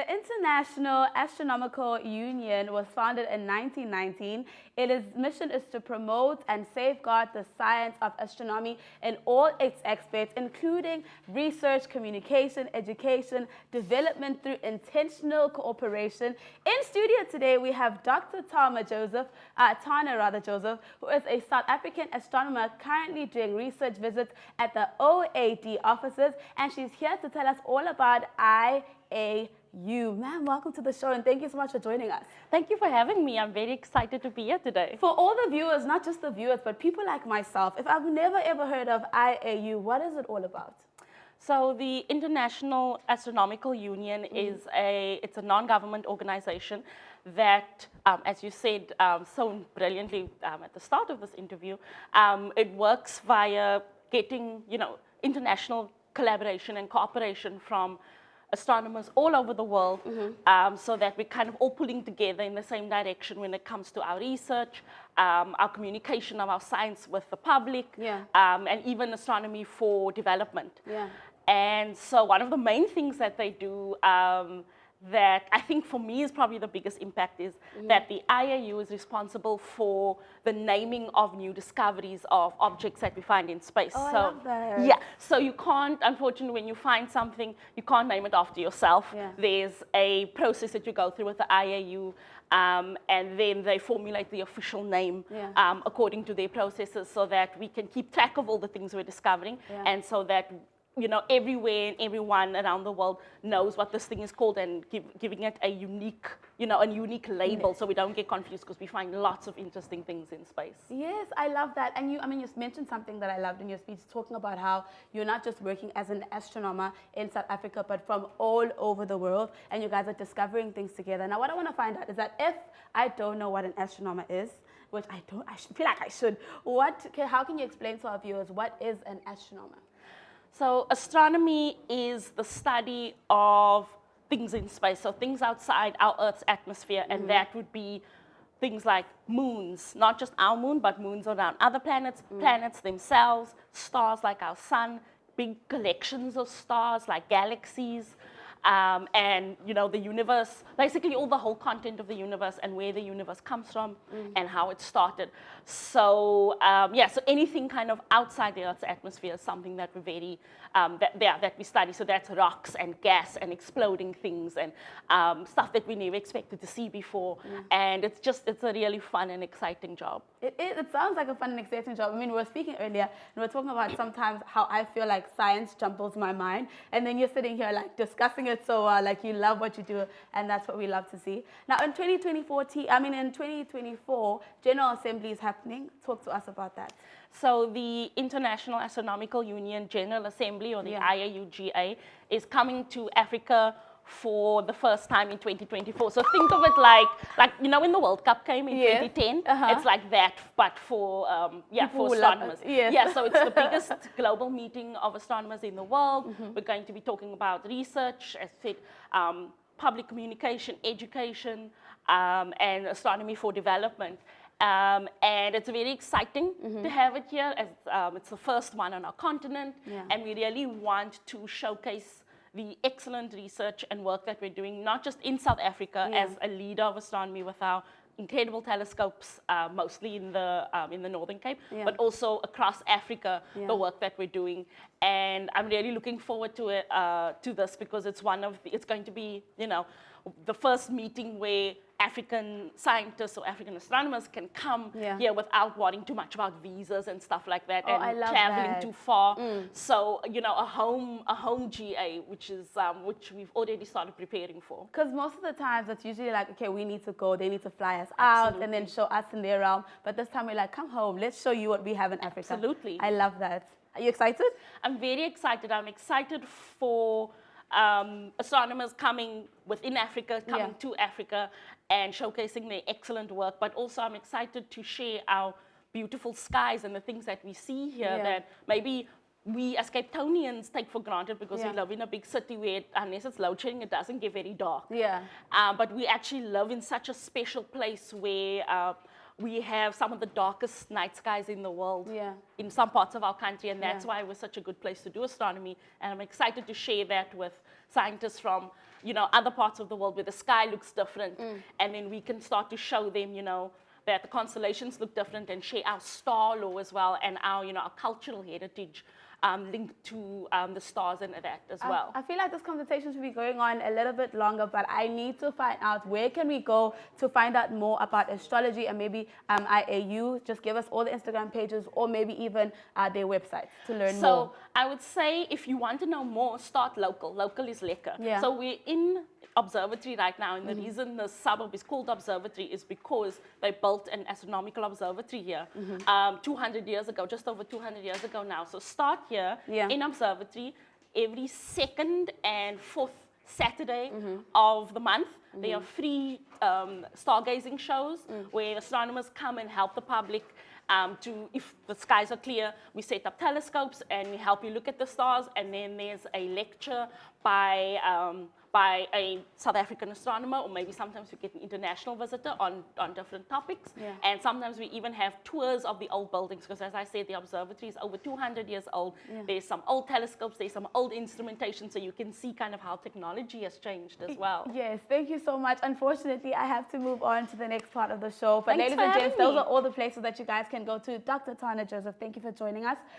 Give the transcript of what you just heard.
The International Astronomical Union was founded in 1919. Its mission is to promote and safeguard the science of astronomy in all its aspects, including research, communication, education, development through intentional cooperation. In studio today, we have Dr. Tana Joseph, who is a South African astronomer currently doing research visits at the OAD offices, and she's here to tell us all about IAU. Ma'am, welcome to the show and thank you so much for joining us. Thank you for having me. I'm very excited to be here today. For all the viewers, not just the viewers, but people like myself, if I've never ever heard of IAU, what is it all about? So the International Astronomical Union is it's a non-government organization that, as you said so brilliantly at the start of this interview, it works via getting, international collaboration and cooperation from astronomers all over the world, so that we're kind of all pulling together in the same direction when it comes to our research, our communication of our science with the public, and even astronomy for development. And so one of the main things that they do that I think for me is probably the biggest impact is that the IAU is responsible for the naming of new discoveries of objects that we find in space. Oh, so, I love that. Yeah, so you can't, unfortunately, when you find something, you can't name it after yourself. There's a process that you go through with the IAU, and then they formulate the official name according to their processes so that we can keep track of all the things we're discovering, and so that everywhere and everyone around the world knows what this thing is called and giving it a unique, a unique label so we don't get confused because we find lots of interesting things in space. Yes, I love that. And you mentioned something that I loved in your speech, talking about how you're not just working as an astronomer in South Africa, but from all over the world, and you guys are discovering things together. Now, what I want to find out is that if I don't know what an astronomer is, which I feel like I should, how can you explain to our viewers what is an astronomer? So astronomy is the study of things in space, so things outside our Earth's atmosphere, and that would be things like moons, not just our moon, but moons around other planets, planets themselves, stars like our sun, big collections of stars like galaxies, and the universe, basically all the whole content of the universe and where the universe comes from and how it started. So so anything kind of outside the Earth's atmosphere is something that we're very that we study. So that's rocks and gas and exploding things and stuff that we never expected to see before. And it's a really fun and exciting job. It sounds like a fun and exciting job. I mean, we were speaking earlier and we were talking about sometimes how I feel like science jumbles my mind, and then you're sitting here like discussing it so like you love what you do, and that's what we love to see. Now in 2024, General Assembly is happening. Talk to us about that. So the International Astronomical Union General Assembly, or the IAUGA, is coming to Africa for the first time in 2024. So think of it like when the World Cup came in 2010, it's like that, but for astronomers. So it's the biggest global meeting of astronomers in the world. We're going to be talking about research, as said, public communication, education, and astronomy for development. And it's very exciting to have it here, as it's the first one on our continent, and we really want to showcase the excellent research and work that we're doing, not just in South Africa as a leader of astronomy with our incredible telescopes, mostly in the Northern Cape, but also across Africa, the work that we're doing. And I'm really looking forward to it, to this, because it's going to be, the first meeting where African scientists or African astronomers can come here without worrying too much about visas and stuff like that, and traveling too far. So a home GA, which we've already started preparing for. Because most of the times it's usually like, okay, we need to go, they need to fly us out and then show us in their realm. But this time we're like, come home, let's show you what we have in Africa. Absolutely. I love that. Are you excited? I'm very excited. I'm excited for astronomers coming within Africa, coming to Africa and showcasing their excellent work, but also I'm excited to share our beautiful skies and the things that we see here that maybe we as Cape Townians take for granted because we live in a big city where, unless it's load shedding, it doesn't get very dark. But we actually live in such a special place where we have some of the darkest night skies in the world Yeah. in some parts of our country, and that's Yeah. why it was such a good place to do astronomy. And I'm excited to share that with scientists from, you know, other parts of the world where the sky looks different, and then we can start to show them, you know, that the constellations look different, and share our star lore as well, and our, you know, our cultural heritage linked to the stars and that as well. I feel like this conversation should be going on a little bit longer, but I need to find out where can we go to find out more about astrology, and maybe IAU, just give us all the Instagram pages, or maybe even their websites to learn more. So I would say if you want to know more, start local. Local is lekker. Yeah. So we're in observatory right now, and the reason the suburb is called observatory is because they built an astronomical observatory here 200 years ago, just over 200 years ago now. So start here in observatory every second and fourth Saturday of the month. They are free stargazing shows where astronomers come and help the public to, if the skies are clear, we set up telescopes and we help you look at the stars, and then there's a lecture by a South African astronomer, or maybe sometimes we get an international visitor on different topics. Yeah. And sometimes we even have tours of the old buildings, because as I said, the observatory is over 200 years old. Yeah. There's some old telescopes, there's some old instrumentation, so you can see kind of how technology has changed as well. Yes, thank you so much. Unfortunately, I have to move on to the next part of the show. But Thanks ladies for and gents, having those me. are all the places that you guys can go to. Dr. Tana Joseph, thank you for joining us.